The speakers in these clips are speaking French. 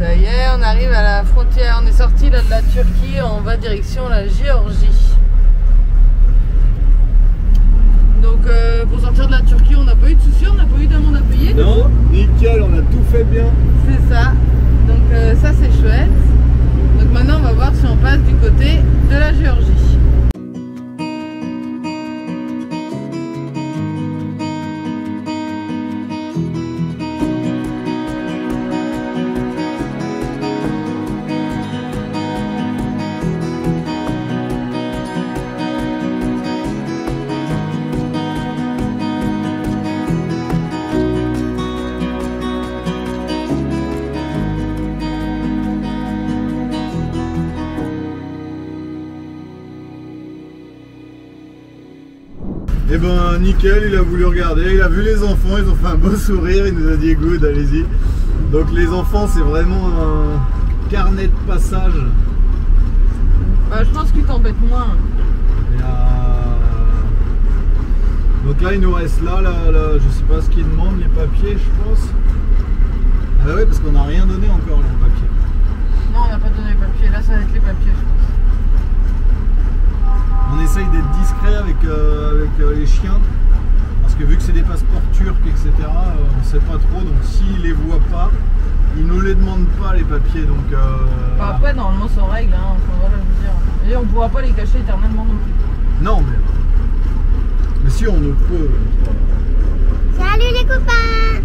Ça y est, on arrive à la frontière, on est sorti là de la Turquie, on va direction la Géorgie. Donc pour sortir de la Turquie, on n'a pas eu de soucis, on n'a pas eu d'amende à payer. Non, nickel, on a tout fait bien. C'est ça, donc ça c'est chouette. Donc maintenant on va voir si on passe du côté de la Géorgie. Et ben nickel, il a voulu regarder, il a vu les enfants, ils ont fait un beau sourire, il nous a dit good, allez-y. Donc les enfants c'est vraiment un carnet de passage. Bah, je pense qu'ils t'embêtent moins. Donc là il nous reste là, je sais pas ce qu'ils demandent, les papiers je pense. Ah bah ouais parce qu'on n'a rien donné encore les papiers. Non, on n'a pas donné les papiers, là ça va être les papiers je pense. On essaye d'être discret avec les chiens, parce que vu que c'est des passeports turcs, etc., on sait pas trop, donc s'ils les voient pas, ils nous les demandent pas les papiers. Donc, bah après, normalement c'est en règle, hein, enfin, voilà, je veux dire. Et on pourra pas les cacher éternellement non plus. Non, mais si on ne peut. Salut les copains.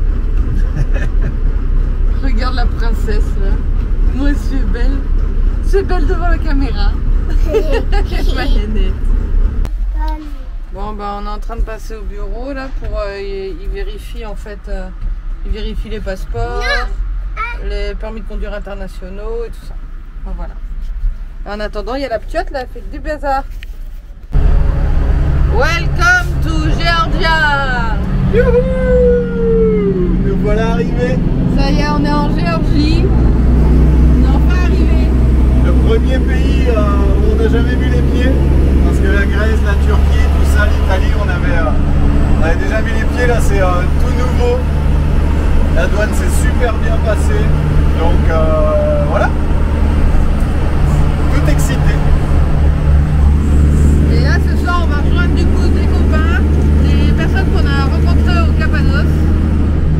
Regarde la princesse là. Moi je suis belle. Je suis belle devant la caméra. Ma nénette. Bon bah on est en train de passer au bureau là pour ils vérifient en fait ils vérifient les passeports, les permis de conduire internationaux et tout ça. Bon, voilà. En attendant il y a la ptiote là, elle fait du bazar. Welcome to Georgia. Youhou! Nous voilà arrivés. Ça y est, on est en Géorgie. On est enfin arrivé. Le premier pays où on n'a jamais mis les pieds, parce que la Grèce, la Turquie, tout ça, l'Italie, on avait déjà mis les pieds, là c'est tout nouveau. La douane s'est super bien passée, donc voilà, tout excité. Et là ce soir on va rejoindre du coup des copains, des personnes qu'on a rencontrées au Cappadoce,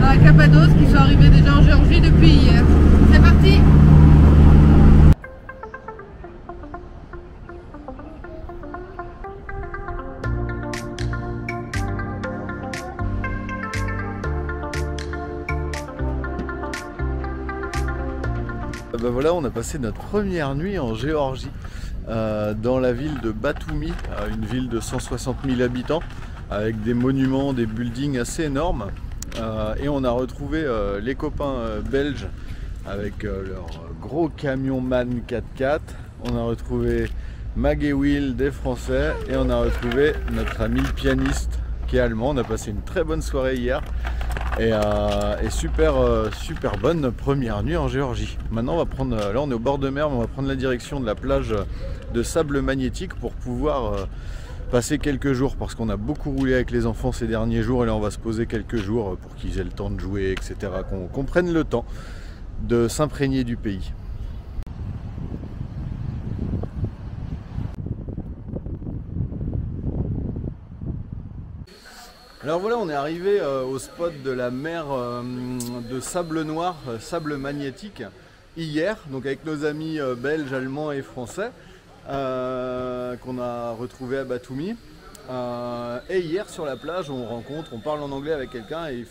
à Cappadoce, qui sont arrivés déjà en Géorgie depuis hier. C'est parti! Ben voilà, on a passé notre première nuit en Géorgie, dans la ville de Batumi, une ville de 160 000 habitants, avec des monuments, des buildings assez énormes. Et on a retrouvé les copains belges avec leur gros camion MAN 4x4. On a retrouvé Mag et Will des Français et on a retrouvé notre ami le pianiste qui est allemand. On a passé une très bonne soirée hier. Et super bonne première nuit en Géorgie. Maintenant on va prendre, là on est au bord de mer, mais on va prendre la direction de la plage de sable magnétique pour pouvoir passer quelques jours, parce qu'on a beaucoup roulé avec les enfants ces derniers jours et là on va se poser quelques jours pour qu'ils aient le temps de jouer, etc. Qu'on prenne le temps de s'imprégner du pays. Alors voilà, on est arrivé au spot de la mer de sable noir, sable magnétique, hier, donc avec nos amis belges, allemands et français, qu'on a retrouvés à Batumi. Et hier sur la plage, on parle en anglais avec quelqu'un et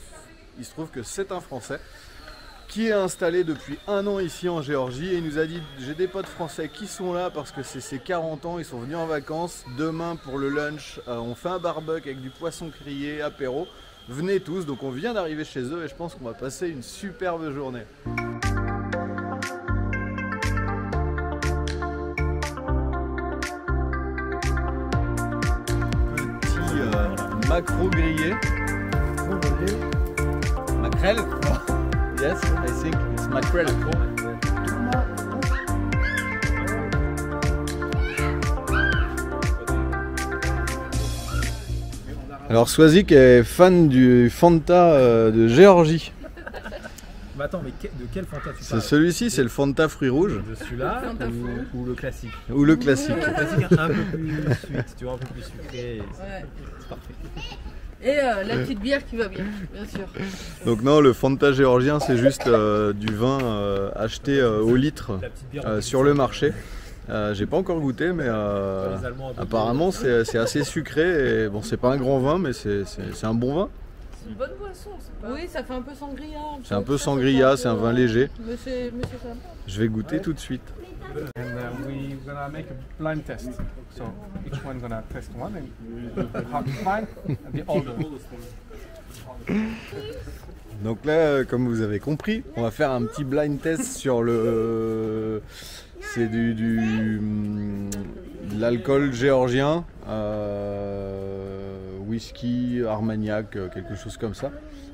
il se trouve que c'est un Français qui est installé depuis 1 an ici en Géorgie et il nous a dit: j'ai des potes français qui sont là parce que c'est ses 40 ans, ils sont venus en vacances, demain pour le lunch on fait un barbecue avec du poisson grillé, apéro, venez tous. Donc on vient d'arriver chez eux et je pense qu'on va passer une superbe journée. Petit maquereau grillé. Maquerelle. Yes, I think it's mackerel. Alors Swazik est fan du Fanta de Géorgie. Mais attends, mais de quel Fanta tu C'est parles? celui-ci, c'est le Fanta fruits rouges. De celui-là ou le classique? Ou le classique. Le classique un peu plus sweet, tu vois, un peu plus sucré. Ouais. C'est parfait. Et la petite bière qui va bien, bien sûr. Donc non, le Fanta géorgien, c'est juste du vin acheté au litre sur le marché. J'ai pas encore goûté, mais apparemment c'est assez sucré. Et bon, c'est pas un grand vin, mais c'est un bon vin. C'est une bonne boisson, c'est pas... Oui, ça fait un peu sangria. C'est un peu sangria, c'est un vin léger. Mais c'est sympa. Je vais goûter tout de suite. And we're gonna make a blind test. So each one gonna test one and hard to find and the older. Donc là, comme vous avez compris, on va faire un petit blind test sur le... C'est de l'alcool géorgien, whisky, armagnac, quelque chose comme ça.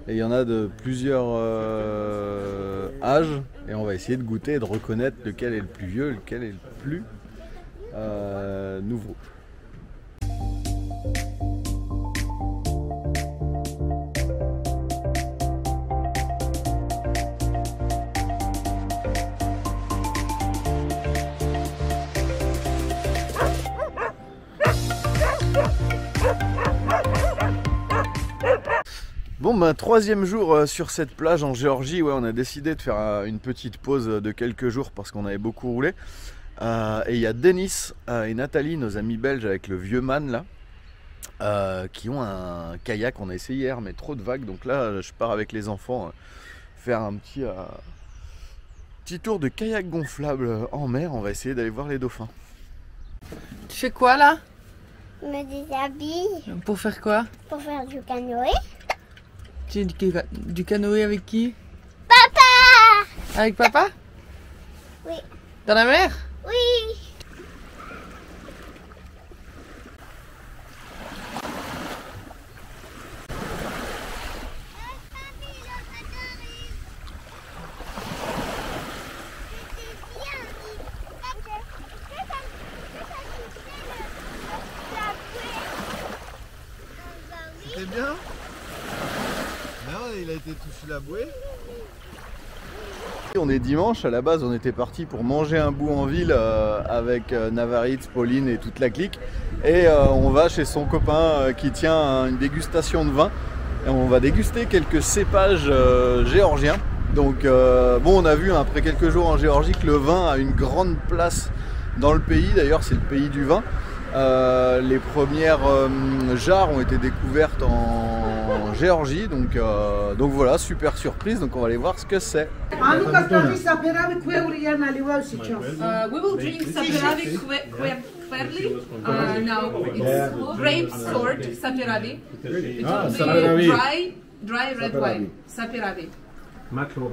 Et il y en a de plusieurs âges. Et on va essayer de goûter et de reconnaître lequel est le plus vieux, lequel est le plus nouveau. Bon ben troisième jour sur cette plage en Géorgie, ouais, on a décidé de faire une petite pause de quelques jours parce qu'on avait beaucoup roulé. Et il y a Denis et Nathalie, nos amis belges avec le vieux man là, qui ont un kayak. On a essayé hier mais trop de vagues, donc là je pars avec les enfants faire un petit tour de kayak gonflable en mer. On va essayer d'aller voir les dauphins. Tu fais quoi là? Je me déshabille Pour faire quoi? pour faire du canoë. Tu fais du canoë avec qui? Papa! Avec papa? Oui. Dans la mer? Oui! C'était bien? Non, il a été touché la bouée. On est dimanche, à la base on était parti pour manger un bout en ville avec Navaritz, Pauline et toute la clique. Et on va chez son copain qui tient une dégustation de vin. Et on va déguster quelques cépages géorgiens. Donc bon, on a vu après quelques jours en Géorgie que le vin a une grande place dans le pays. D'ailleurs c'est le pays du vin. Les premières jarres ont été découvertes en Géorgie, donc voilà, super surprise, donc on va aller voir ce que c'est. We will drink Saperavi Kverli. Now it's grape sort Saperavi. It will be dry red wine. Saperavi. Macro.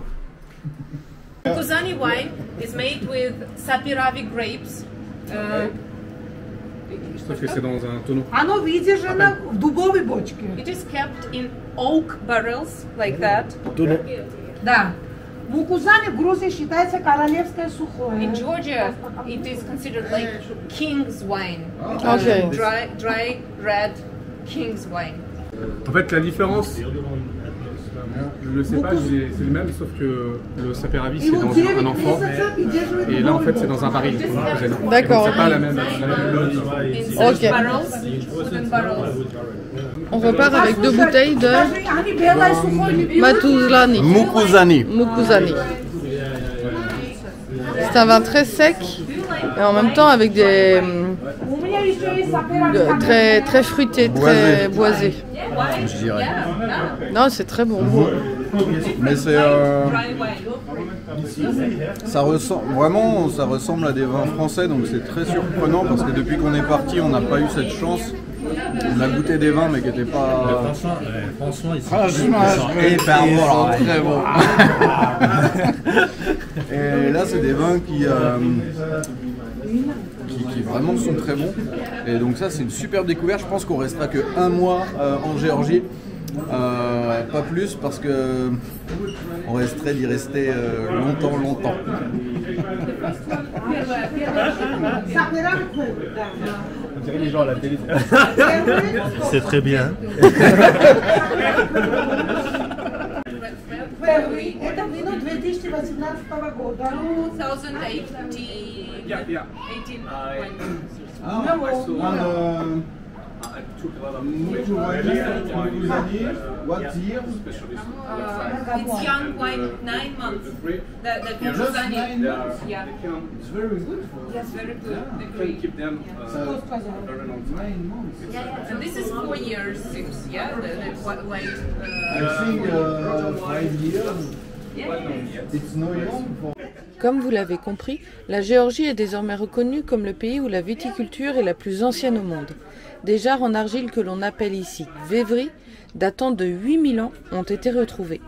Kusani wine is made with Saperavi grapes. Sauf que c'est dans un tonneau. Оно выдержано в дубовой бочке. It is kept in oak barrels like that. Да. В Укузане, в Грузии, считается королевское сухое. In Georgia, it is considered like king's wine. Okay. Dry red king's wine. En fait, la différence, le cépage c'est le même, sauf que le Saperavi c'est dans un amphore et là en fait c'est dans un baril. D'accord. C'est pas la même mélodie. In such barrels, wooden barrels. On repart avec 2 bouteilles de Они белое сухое не пьют. Matouzlani. Mukuzani. Mukuzani. C'est un vin très sec et en même temps avec des У меня еще есть Saperavi. très très fruité, très boisé. Je dirais. Non, c'est très bon. Mais c'est Dry wine. ça ressemble à des vins français, donc c'est très surprenant parce que depuis qu'on est parti, on n'a pas eu cette chance. On a goûté des vins mais qui n'étaient pas. Franchement, ils sont très bons. Et là, c'est des vins qui vraiment sont très bons. Et donc ça, c'est une superbe découverte. Je pense qu'on restera que 1 mois en Géorgie. Pas plus parce que on risquerait d'y rester longtemps. On dirait les gens à la télé. C'est très bien. первый. Это вино 2018 года. 2018. Yeah, yeah. 18. I took a lot of English What year? It's young wine, 9 months. The Kyrgyzstani. Yeah. It's very good for Yes, very good. you can keep them very long time. And this is 4 years, 6, yeah, the white. I think 5 years. It's no young for... Comme vous l'avez compris, la Géorgie est désormais reconnue comme le pays où la viticulture est la plus ancienne au monde. Des jarres en argile que l'on appelle ici Vévry, datant de 8000 ans, ont été retrouvées.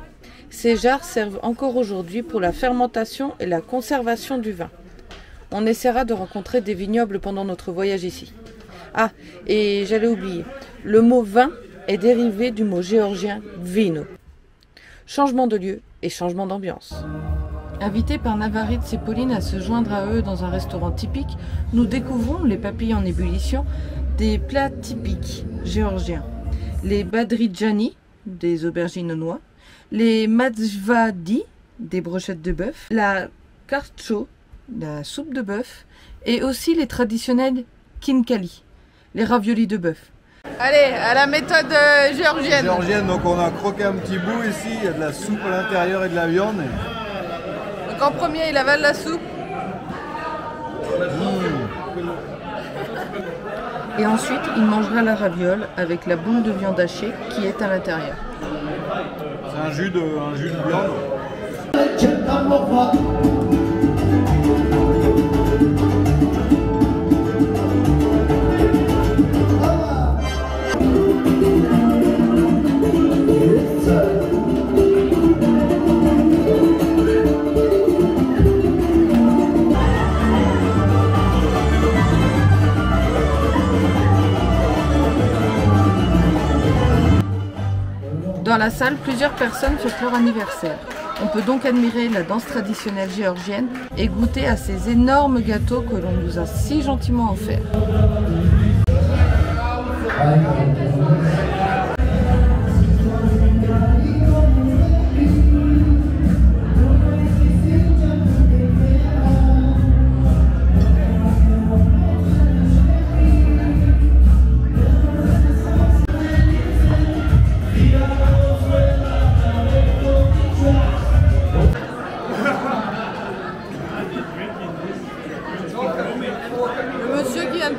Ces jarres servent encore aujourd'hui pour la fermentation et la conservation du vin. On essaiera de rencontrer des vignobles pendant notre voyage ici. Ah, et j'allais oublier, le mot vin est dérivé du mot géorgien vino. Changement de lieu et changement d'ambiance. Invités par Navarit et Pauline à se joindre à eux dans un restaurant typique, nous découvrons, les papilles en ébullition, des plats typiques géorgiens. Les badridjani, des aubergines aux noix, les madzvadi, des brochettes de bœuf, la kartcho, la soupe de bœuf, et aussi les traditionnels kinkali, les raviolis de bœuf. Allez, à la méthode géorgienne. Géorgienne, donc on a croqué un petit bout ici, il y a de la soupe à l'intérieur et de la viande. Donc en premier, il avale la soupe. Et ensuite, il mangera la raviole avec la boule de viande hachée qui est à l'intérieur. C'est un jus de viande. Dans la salle, plusieurs personnes fêtent leur anniversaire. On peut donc admirer la danse traditionnelle géorgienne et goûter à ces énormes gâteaux que l'on nous a si gentiment offerts.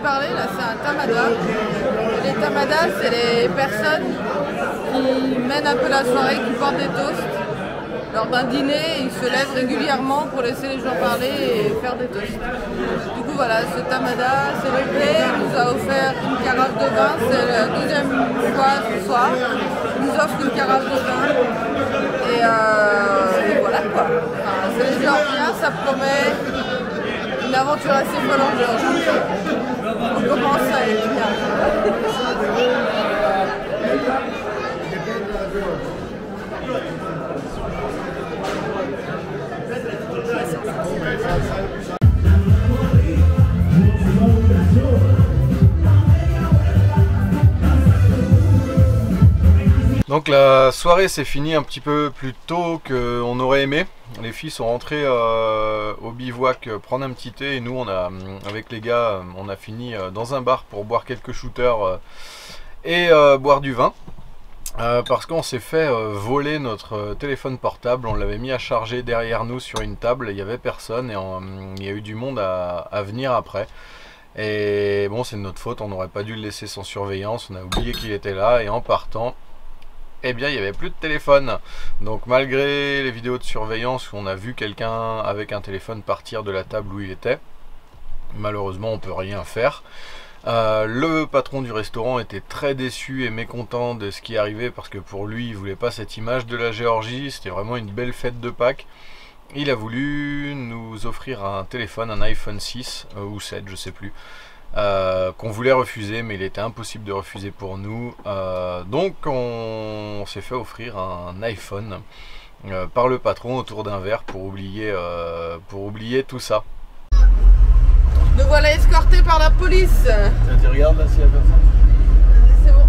Parler là, c'est un tamada. Les tamadas, c'est les personnes qui mènent un peu la soirée, qui portent des toasts. Lors d'un dîner, ils se lèvent régulièrement pour laisser les gens parler et faire des toasts. Du coup voilà, ce tamada célébré nous a offert une carafe de vin. C'est la deuxième fois ce soir. Il nous offre une carafe de vin. Et voilà quoi. Enfin, c'est les Géorgiens, ça promet une aventure assez folle en Géorgie. On commence à être bien. Donc la soirée s'est finie un petit peu plus tôt qu'on aurait aimé. Les filles sont rentrées au bivouac prendre un petit thé et nous, avec les gars, on a fini dans un bar pour boire quelques shooters et boire du vin. Parce qu'on s'est fait voler notre téléphone portable, on l'avait mis à charger derrière nous sur une table, il n'y avait personne et il y a eu du monde à venir après. Et bon, c'est de notre faute, on n'aurait pas dû le laisser sans surveillance, on a oublié qu'il était là et en partant, eh bien il n'y avait plus de téléphone. Donc malgré les vidéos de surveillance où on a vu quelqu'un avec un téléphone partir de la table où il était, malheureusement on peut rien faire. Le patron du restaurant était très déçu et mécontent de ce qui arrivait parce que pour lui il voulait pas cette image de la Géorgie, c'était vraiment une belle fête de Pâques. Il a voulu nous offrir un téléphone, un iPhone 6 ou 7 je sais plus, qu'on voulait refuser mais il était impossible de refuser pour nous, donc on s'est fait offrir un iPhone par le patron autour d'un verre pour oublier tout ça. Nous voilà escortés par la police. Tiens, tu regardes là s'il y a personne. C'est bon.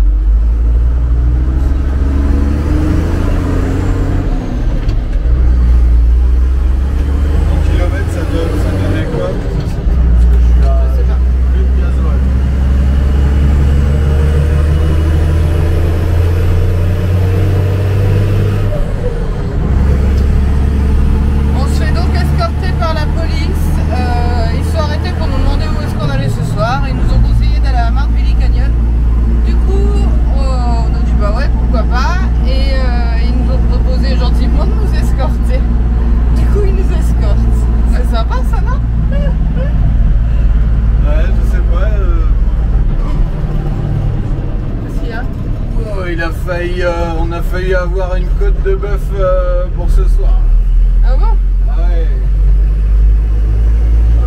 on a failli avoir une côte de bœuf pour ce soir. Ah bon? Ouais. Oh.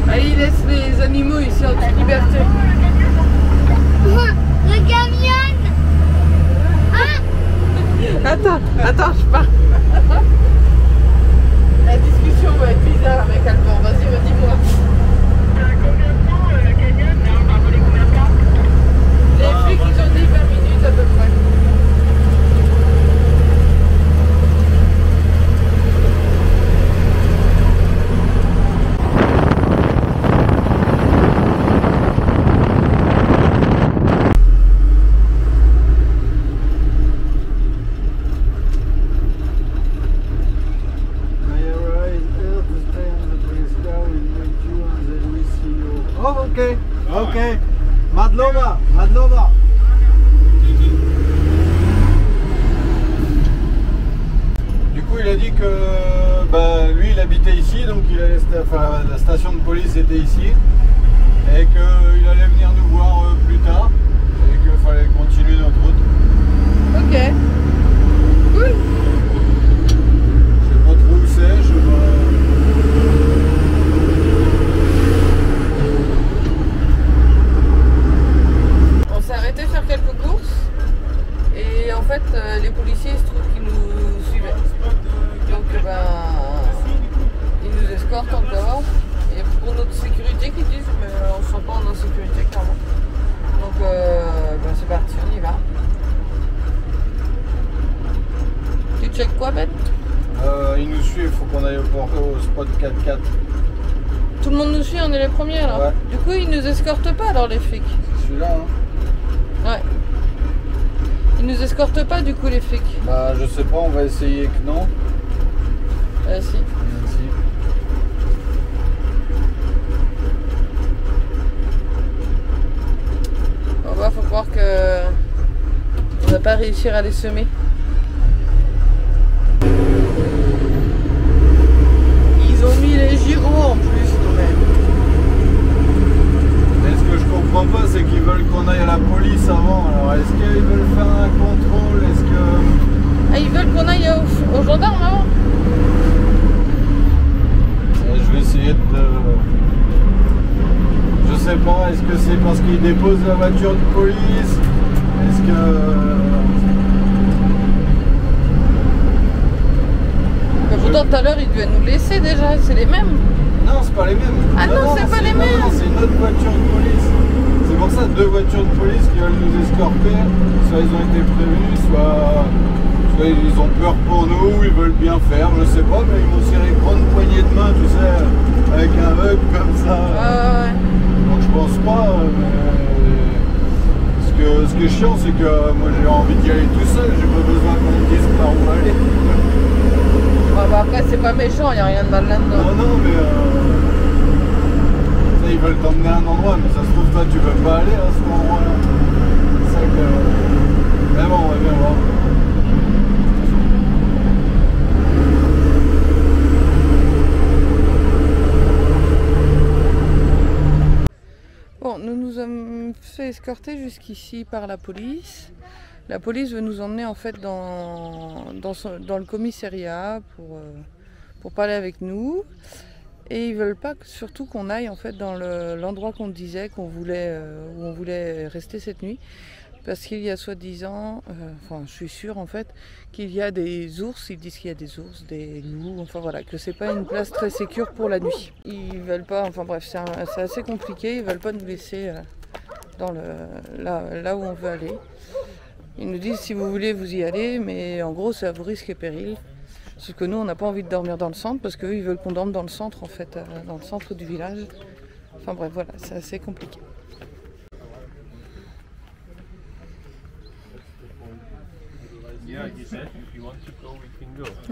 Ah, il laisse les animaux ici en toute liberté. Le camion. Attends, je pars. La discussion va être bizarre avec Alban. Vas-y, dis-moi. Les flics, ils ont dit 20 minutes à peu près. Oh, ok. Madlova. Du coup, il a dit que lui, il habitait ici, donc la station de police était ici, et qu'il allait venir nous voir plus tard, et qu'il fallait continuer notre route. Ok. Cool. Je sais pas trop où c'est, je sais pas. On s'est arrêté faire quelques courses et en fait les policiers, il se trouve qu'ils nous suivaient. Donc ils nous escortent encore. Et pour notre sécurité qu'ils disent, mais on ne se sent pas en insécurité clairement. Donc c'est parti, on y va. Tu checkes quoi, Ben? Ils nous suivent, il faut qu'on aille au spot 4x4. Tout le monde nous suit, on est les premiers alors. Ouais. Du coup ils nous escortent pas alors les flics. C'est celui-là, hein? Ouais. Ils nous escortent pas du coup les flics. Bah je sais pas, on va essayer que non. Si. Merci. Bon bah faut croire que on va pas réussir à les semer. Ils ont mis les gyros en plus quand même. Mais ce que je comprends pas, c'est qu'ils veulent qu'on aille à la police avant. Alors est-ce qu'ils veulent faire un contrôle? Est-ce que... Ah, ils veulent qu'on aille aux gendarmes avant? Je vais essayer de... Je sais pas, est-ce que c'est parce qu'ils déposent la voiture de police? Est-ce que... Mais pourtant tout à l'heure ils devaient nous laisser déjà, c'est les mêmes. Non, c'est pas les mêmes. Ah non, c'est pas les mêmes. Non, c'est une autre voiture de police. C'est pour ça, 2 voitures de police qui veulent nous escorter. Soit ils ont été prévenus, soit ils ont peur pour nous, ils veulent bien faire, je sais pas, mais ils m'ont serré une grande poignée de main, tu sais, avec un hug comme ça. Ouais. Donc je pense pas, mais ce qui est chiant, c'est que moi j'ai envie d'y aller tout seul, j'ai pas besoin qu'on me dise par où aller. Ouais, bah après c'est pas méchant, y a rien de mal là-dedans. Non, mais ils veulent t'emmener à un endroit, mais ça se trouve toi tu veux pas aller à cet endroit-là. C'est ça que... Mais bon, on va bien voir. Bon, nous nous sommes fait escorter jusqu'ici par la police. La police veut nous emmener en fait dans le commissariat pour parler avec nous. Et ils veulent pas surtout qu'on aille en fait dans l'endroit qu'on disait où on voulait rester cette nuit. Parce qu'il y a soi-disant, enfin je suis sûre en fait, qu'il y a des ours, ils disent qu'il y a des ours, des loups, enfin voilà, que c'est pas une place très sécure pour la nuit. Ils veulent pas, enfin bref, c'est assez compliqué, ils veulent pas nous laisser là où on veut aller. Ils nous disent si vous voulez vous y allez, mais en gros c'est à vos risques et périls. Sauf que nous on n'a pas envie de dormir dans le centre parce qu'eux ils veulent qu'on dorme dans le centre en fait, dans le centre du village. Enfin bref voilà, c'est assez compliqué.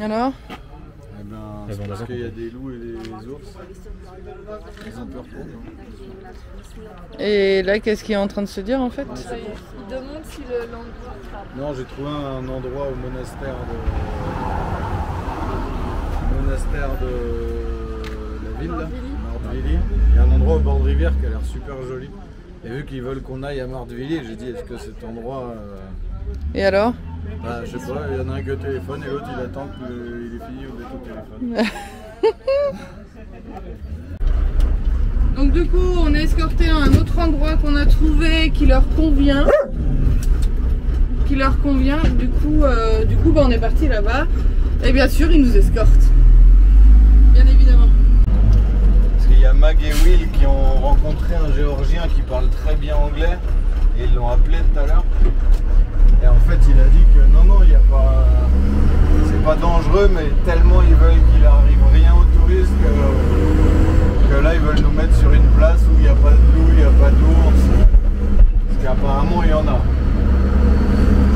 Alors? Eh ben, c'est parce qu'il y a des loups et des ours. Ils ont peur pour nous. Et là, qu'est-ce qu'il est en train de se dire en fait? Il demande si l'endroit... Non, j'ai trouvé un endroit au monastère de la ville, là, Mardvili. Il y a un endroit au bord de rivière qui a l'air super joli. Et vu qu'ils veulent qu'on aille à Martvilliers, j'ai dit est-ce que cet endroit... Et alors? Bah je sais pas, il y en a un qui est au téléphone et l'autre il attend qu'il ait fini d'être au téléphone. Donc du coup on est escorté à un autre endroit qu'on a trouvé qui leur convient. Du coup bah, on est parti là-bas. Et bien sûr ils nous escortent. Bien évidemment. Parce qu'il y a Mag et Will qui ont rencontré un Géorgien qui parle très bien anglais. Et ils l'ont appelé tout à l'heure. Et en fait il a dit que non, il y a pas... c'est pas dangereux, mais tellement ils veulent qu'il arrive rien aux touristes que là ils veulent nous mettre sur une place où il n'y a pas de loup, il n'y a pas d'ours. Parce qu'apparemment il y en a.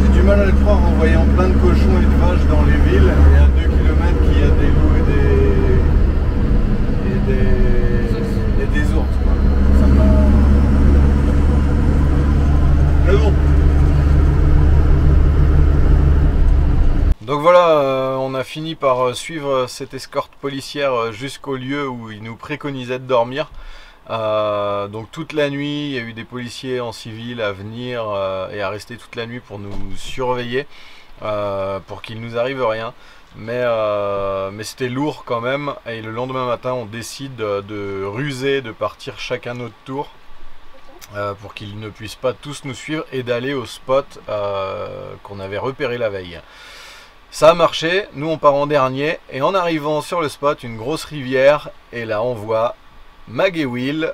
J'ai du mal à le croire en voyant plein de cochons et de vaches dans les villes et à 2 km qu'il y a des loups et des ours. Quoi. Ça m'a... Mais bon. Donc voilà, on a fini par suivre cette escorte policière jusqu'au lieu où ils nous préconisaient de dormir. Donc toute la nuit, il y a eu des policiers en civil à venir et à rester toute la nuit pour nous surveiller, pour qu'il nous arrive rien. Mais c'était lourd quand même, et le lendemain matin on décide de ruser, de partir chacun notre tour. Pour qu'ils ne puissent pas tous nous suivre et d'aller au spot qu'on avait repéré la veille. Ça a marché, nous on part en dernier et en arrivant sur le spot, une grosse rivière, et là on voit Mag et Will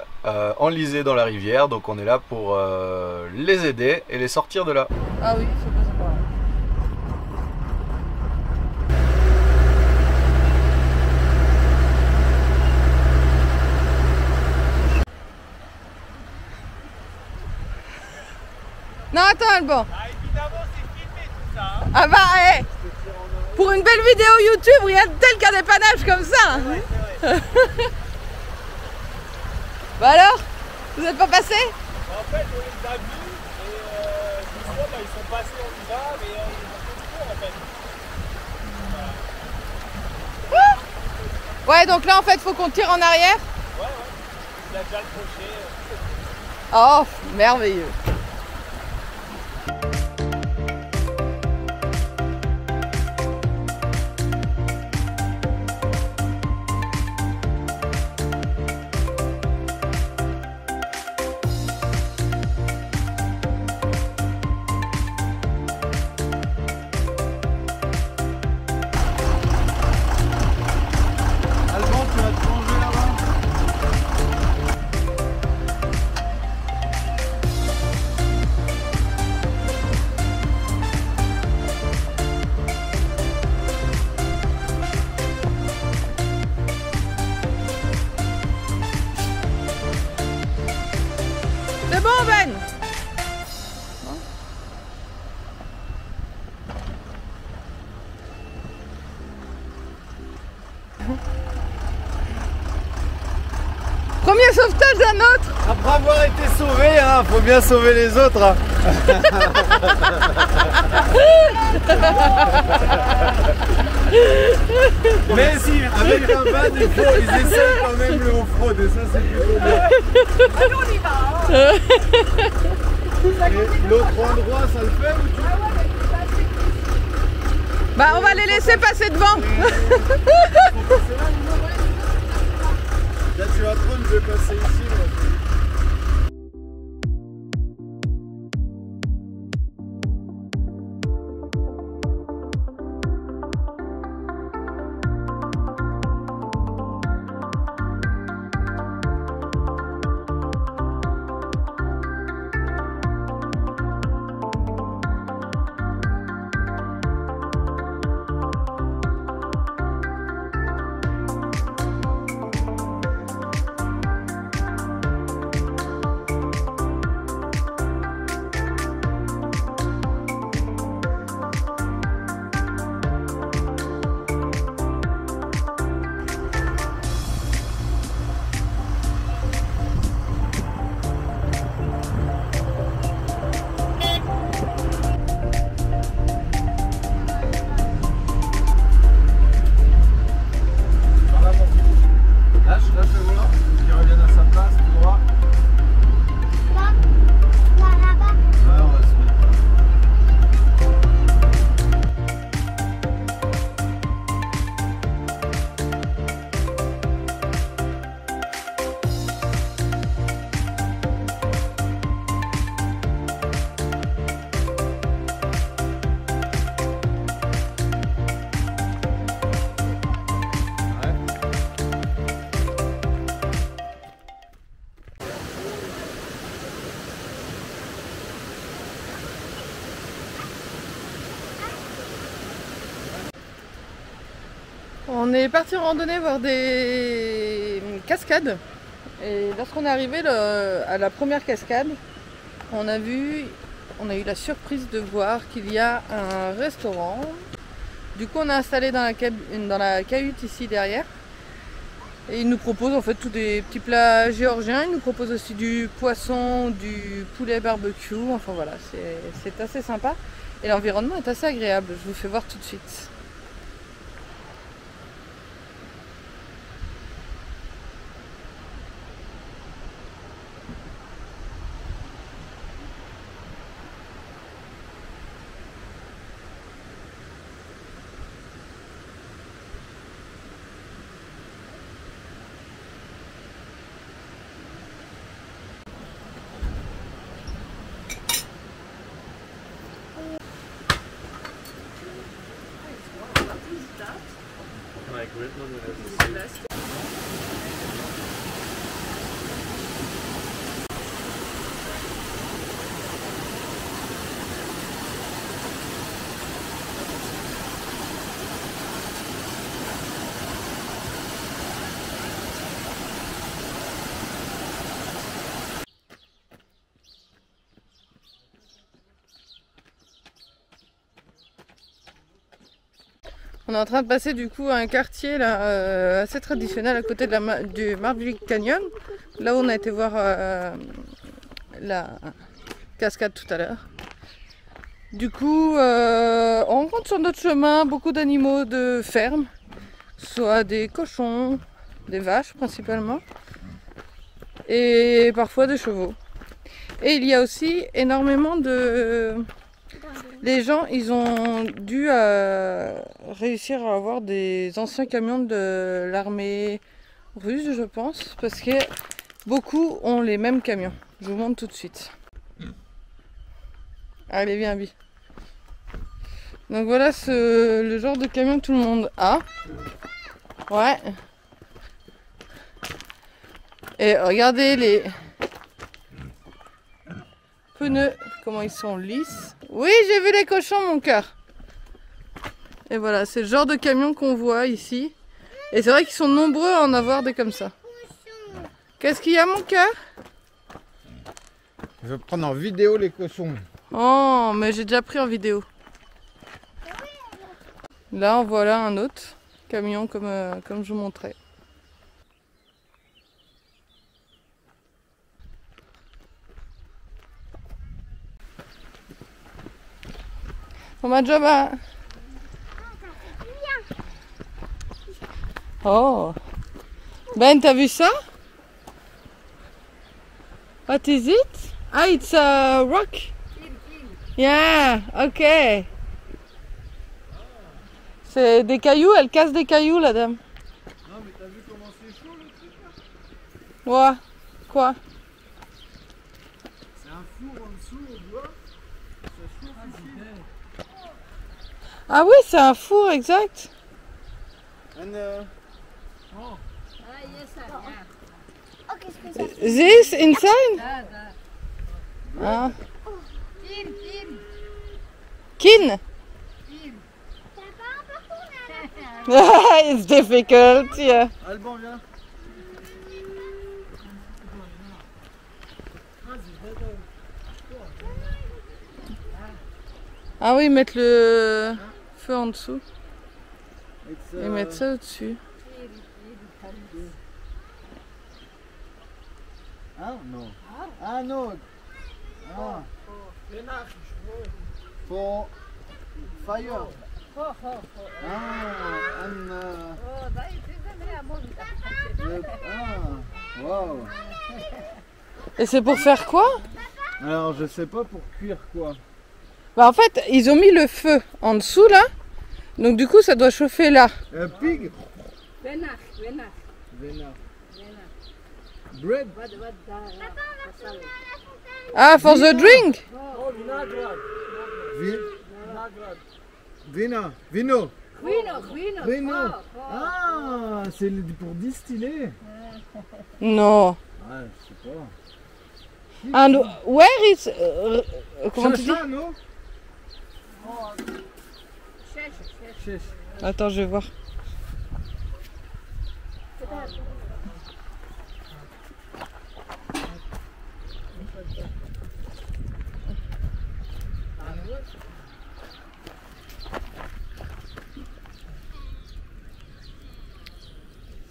enlisés dans la rivière, donc on est là pour les aider et les sortir de là. Ah oui, c'est pas sympa. Non, attends, Alban. Ah, évidemment, c'est filmé tout ça. Hein. Ah bah, hey. Pour une belle vidéo YouTube, rien de tel qu'un dépannage comme ça. Ouais, c'est vrai. Bah alors, vous n'êtes pas passé? En fait, on les a vus et ils sont passés, on y va, mais ils ont fait le tour en fait. Ouais, donc là en fait, faut qu'on tire en arrière. Ouais, il a déjà le crochet. Oh, merveilleux. C'est bon, Ben? Premier sauvetage d'un autre. Après avoir été sauvé, hein, faut bien sauver les autres. Hein. Mais si, avec un van, ils essaient quand même le off-road et ça c'est plutôt bien. Allez, on y va. Hein. Et l'autre endroit, ça le fait ou tu... Bah on va les laisser passer devant. Là tu vas prendre, je vais passer ici. Moi. On est parti en randonnée voir des cascades. Et lorsqu'on est arrivé à la première cascade, on a eu la surprise de voir qu'il y a un restaurant. Du coup, on est installé dans la cahute ici derrière. Et ils nous proposent en fait tous des petits plats géorgiens. Ils nous proposent aussi du poisson, du poulet barbecue. Enfin voilà, c'est assez sympa. Et l'environnement est assez agréable. Je vous fais voir tout de suite. On est en train de passer du coup à un quartier là, assez traditionnel à côté de du Maverick Canyon, là où on a été voir la cascade tout à l'heure. Du coup, on rencontre sur notre chemin beaucoup d'animaux de ferme, soit des cochons, des vaches principalement, et parfois des chevaux. Et il y a aussi énormément de... Les gens, ils ont dû réussir à avoir des anciens camions de l'armée russe, je pense, parce que beaucoup ont les mêmes camions. Je vous montre tout de suite. Allez, viens, Bi. Donc voilà le genre de camion que tout le monde a. Ouais. Et regardez les pneus, comment ils sont lisses. Oui, j'ai vu les cochons, mon cœur. Et voilà, c'est le genre de camion qu'on voit ici. Et c'est vrai qu'ils sont nombreux à en avoir des comme ça. Qu'est-ce qu'il y a, mon cœur? Je vais prendre en vidéo les cochons. Oh, mais j'ai déjà pris en vidéo. Là, en voilà un autre camion comme je vous montrais. On m'a déjà... Oh. Ben, t'as vu ça? What is it? Ah, it's a rock. Yeah, ok. C'est des cailloux, elle casse des cailloux, la dame. Non, mais t'as vu comment c'est chaud le truc là? Ouais. Quoi? C'est un four en dessous, on voit. Ça chauffe ici. Ah oui, c'est un four, exact. And, Oh, qu'est-ce que c'est? This inside? Ah. Kin? It's difficult, yeah. Alban, viens. Ah oui, mettre le feu en dessous et mettre ça au-dessus. Ah non. Ah non. Ah. For fire. Ah, and, wow. Et c'est pour faire quoi? Alors je sais pas, pour cuire quoi. Bah en fait, ils ont mis le feu en dessous là. Donc du coup, ça doit chauffer là. Pig. Bread. Ah, for the drink? Vino. Ah, c'est pour distiller. Non. Ah, je sais pas. And where is... comment tu dis? Non? Attends, je vais voir.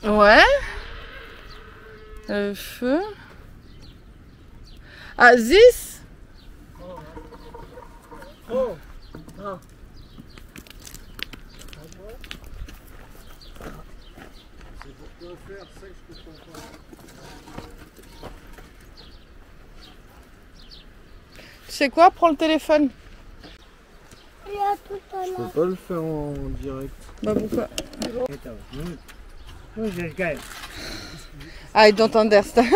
Ouais. Le feu. Ah, this? Oh. Ah. C'est pour quoi faire ça que je comprends pas. Tu sais quoi? Prends le téléphone. Je peux pas le faire en direct. Bah pourquoi? I don't understand.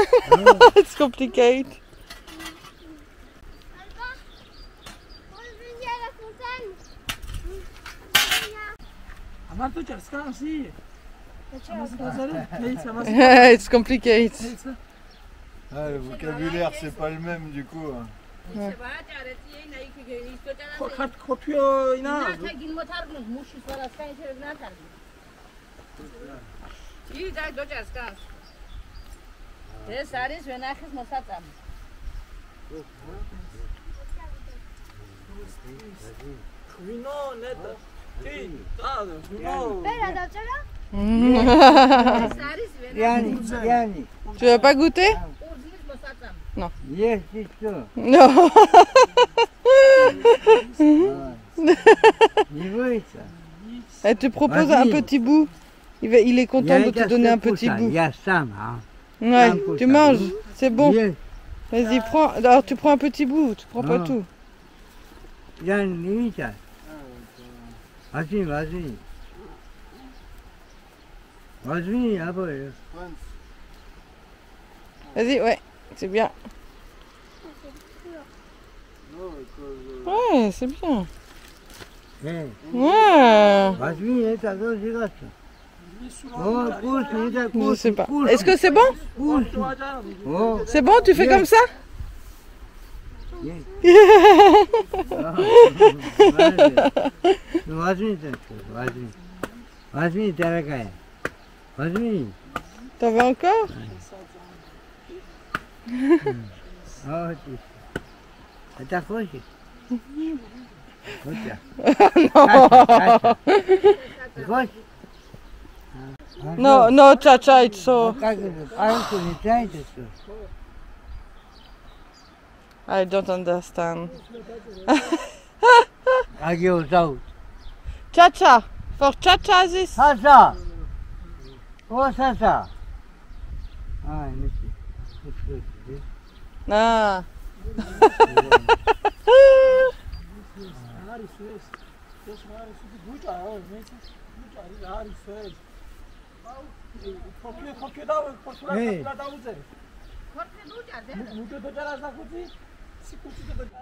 It's complicated. It's complicated. Ah, le vocabulaire c'est pas le même du coup. Ouais. Tu vas pas goûter? Non. Non. Elle te propose un petit bout. Il est content de te donner un petit bout. Ouais, tu manges, c'est bon. Vas-y, prends. Alors tu prends un petit bout, tu prends pas tout. Vas-y, ouais, c'est bien. Ouais, c'est bien. Ouais. Je sais pas. Est-ce que c'est bon? C'est bon, tu fais comme ça? T'en veux encore? No, no, Chacha, it's so. I don't understand. Chacha, for Chacha this. Sasa. Oh, Sasa. Ah, Ah.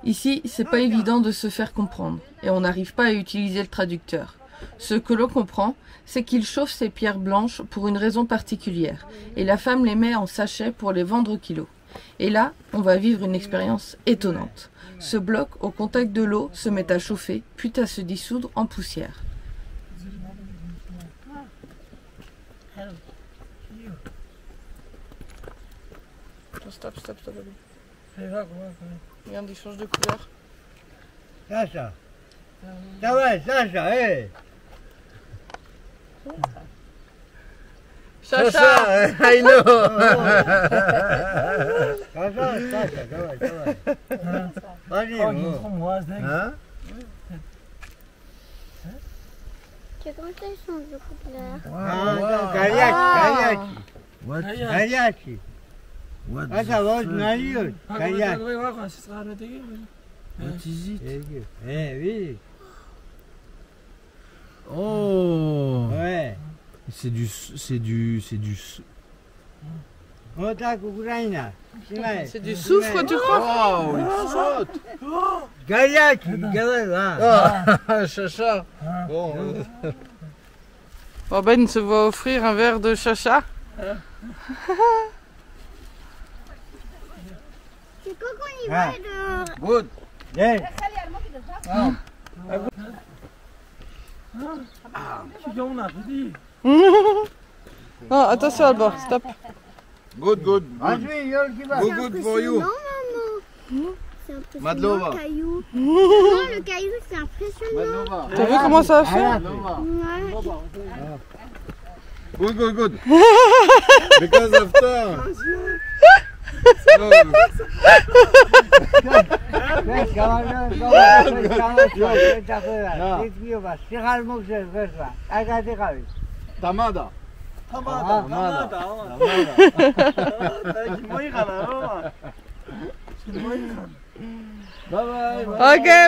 Ici, c'est pas évident de se faire comprendre et on n'arrive pas à utiliser le traducteur. Ce que l'on comprend, c'est qu'il chauffe ces pierres blanches pour une raison particulière et la femme les met en sachet pour les vendre au kilo. Et là, on va vivre une expérience étonnante. Ce bloc, au contact de l'eau, se met à chauffer, puis à se dissoudre en poussière. Stop. Regarde, il change de couleur. Sasa. Давай, Sasa, hey. Chacha, I know. Sasa, давай. Vas-y, hein? Tu comment ça change de couleur? Горячий. Sasa, вот налью. Горячий. What is it? Видишь? Oh. Ouais. C'est du. Вот так Украина. c'est du soufre, tu crois? Waouh, il saute. Горячий, говорю, Chacha. Bon. Bon, Ben se va offrir un verre de chacha. C'est quoi qu'on y va de... Good. Hey. Oh, attention Albor, stop. Good, good. Andrei, you'll give us. Good for you. Non, maman. C'est impressionnant. Madlova. Le caillou. Non, le caillou, c'est impressionnant. T'as vu comment ça a fait? Ouais. Good, good, good. Because after. Tamada. Ok,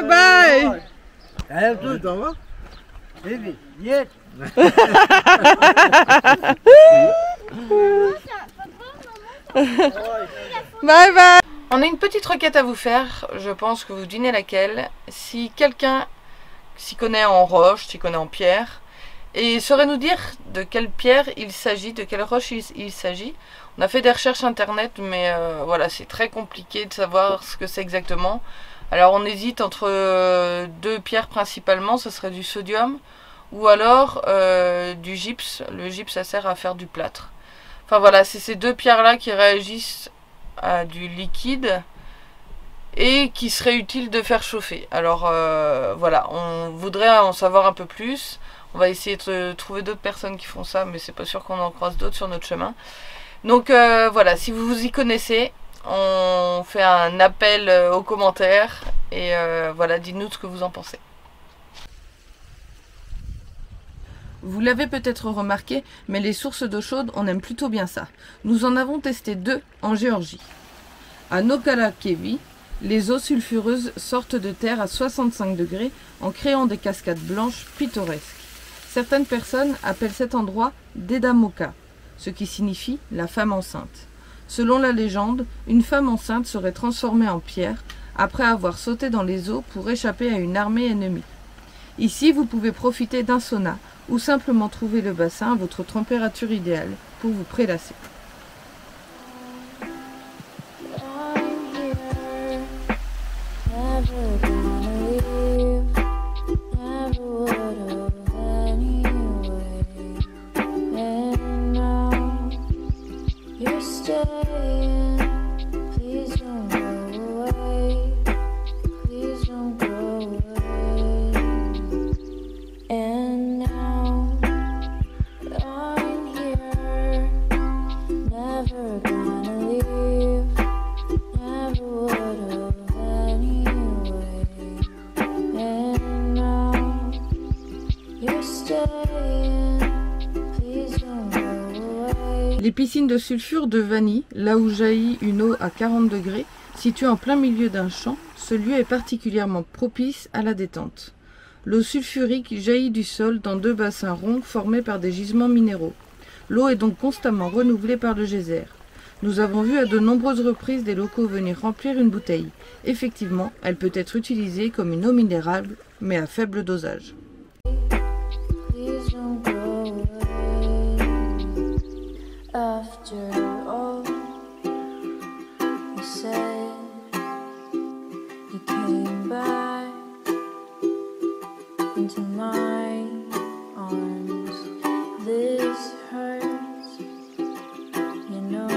bye. Bye bye. On a une petite requête à vous faire, je pense que vous devinez laquelle. Si quelqu'un s'y connaît en roche, s'y connaît en pierre, et saurait nous dire de quelle pierre il s'agit, de quelle roche il s'agit. On a fait des recherches internet, mais voilà, c'est très compliqué de savoir ce que c'est exactement. Alors on hésite entre deux pierres principalement, ce serait du sodium, ou alors du gypse. Le gypse, ça sert à faire du plâtre. Enfin voilà, c'est ces deux pierres-là qui réagissent à du liquide et qui serait utile de faire chauffer. Alors voilà, on voudrait en savoir un peu plus. On va essayer de trouver d'autres personnes qui font ça, mais c'est pas sûr qu'on en croise d'autres sur notre chemin. Donc voilà, si vous vous y connaissez, on fait un appel aux commentaires et voilà, dites-nous ce que vous en pensez. Vous l'avez peut-être remarqué, mais les sources d'eau chaude, on aime plutôt bien ça. Nous en avons testé 2 en Géorgie. À Nokalakevi, les eaux sulfureuses sortent de terre à 65 degrés en créant des cascades blanches pittoresques. Certaines personnes appellent cet endroit Dedamoka, ce qui signifie la femme enceinte. Selon la légende, une femme enceinte serait transformée en pierre après avoir sauté dans les eaux pour échapper à une armée ennemie. Ici, vous pouvez profiter d'un sauna ou simplement trouver le bassin à votre température idéale pour vous prélasser. Les piscines de sulfure de Vani, là où jaillit une eau à 40 degrés, située en plein milieu d'un champ, ce lieu est particulièrement propice à la détente. L'eau sulfurique jaillit du sol dans 2 bassins ronds formés par des gisements minéraux. L'eau est donc constamment renouvelée par le geyser. Nous avons vu à de nombreuses reprises des locaux venir remplir une bouteille. Effectivement, elle peut être utilisée comme une eau minérale, mais à faible dosage. After all you said, you came back into my arms. This hurts, you know.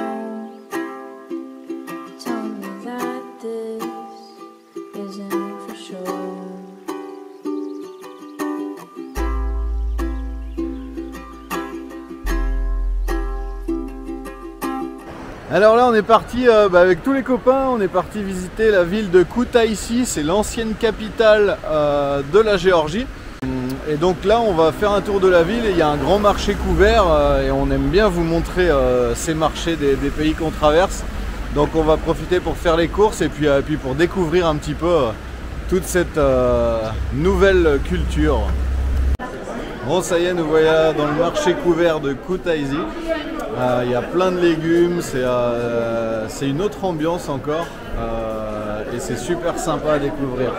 Tell me that this isn't for sure. Alors là on est parti avec tous les copains, on est parti visiter la ville de Kutaisi, c'est l'ancienne capitale de la Géorgie. Et donc là on va faire un tour de la ville et il y a un grand marché couvert et on aime bien vous montrer ces marchés des pays qu'on traverse. Donc on va profiter pour faire les courses et puis pour découvrir un petit peu toute cette nouvelle culture. Bon ça y est, nous voilà dans le marché couvert de Kutaisi. Il y a plein de légumes, c'est une autre ambiance encore et c'est super sympa à découvrir.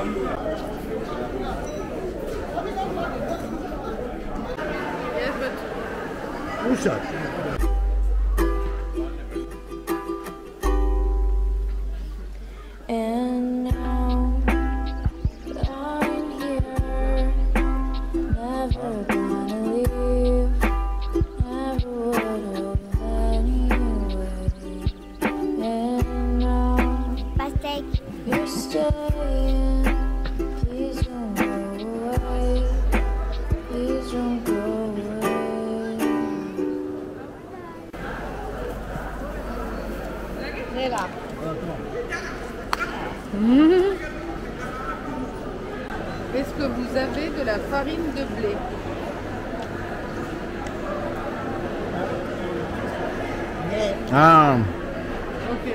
Never gonna leave, never would've. Est-ce que vous avez de la farine de blé? Ah, Ok.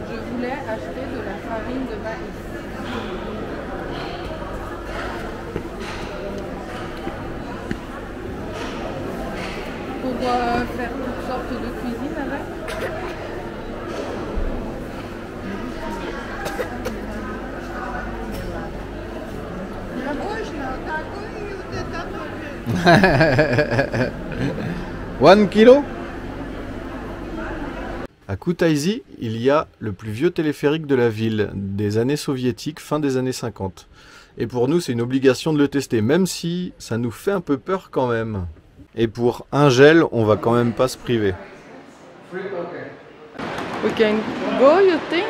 Je voulais acheter de la farine de maïs. Pour faire toutes sortes de cuisine avec. One kilo. À Kutaisi, il y a le plus vieux téléphérique de la ville, des années soviétiques, fin des années 50. Et pour nous, c'est une obligation de le tester, même si ça nous fait un peu peur quand même. Et pour un gel, on va quand même pas se priver. We can go, you think?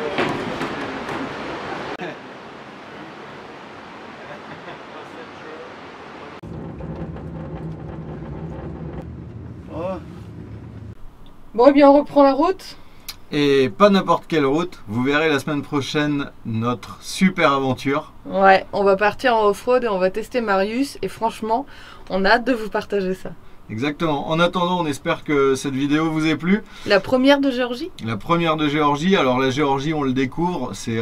Bon, eh bien, on reprend la route. Et pas n'importe quelle route, vous verrez la semaine prochaine notre super aventure. Ouais, on va partir en off-road et on va tester Marius. Et franchement, on a hâte de vous partager ça. Exactement. En attendant, on espère que cette vidéo vous ait plu. La première de Géorgie? La première de Géorgie. Alors la Géorgie, on le découvre, c'est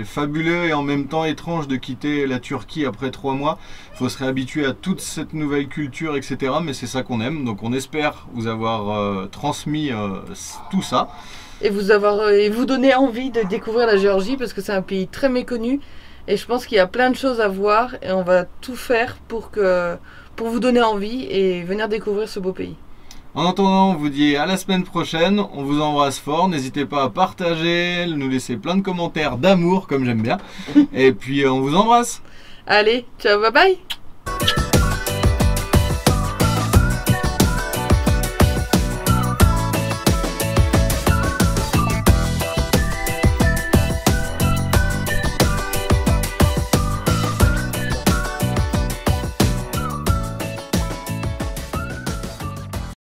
fabuleux et en même temps étrange de quitter la Turquie après 3 mois. Il faut se réhabituer à toute cette nouvelle culture, etc. Mais c'est ça qu'on aime. Donc on espère vous avoir transmis tout ça. Et vous donner envie de découvrir la Géorgie parce que c'est un pays très méconnu. Et je pense qu'il y a plein de choses à voir et on va tout faire pour vous donner envie et venir découvrir ce beau pays. En attendant, on vous dit à la semaine prochaine, on vous embrasse fort, n'hésitez pas à partager, nous laisser plein de commentaires d'amour comme j'aime bien, et puis on vous embrasse. Allez, ciao, bye bye.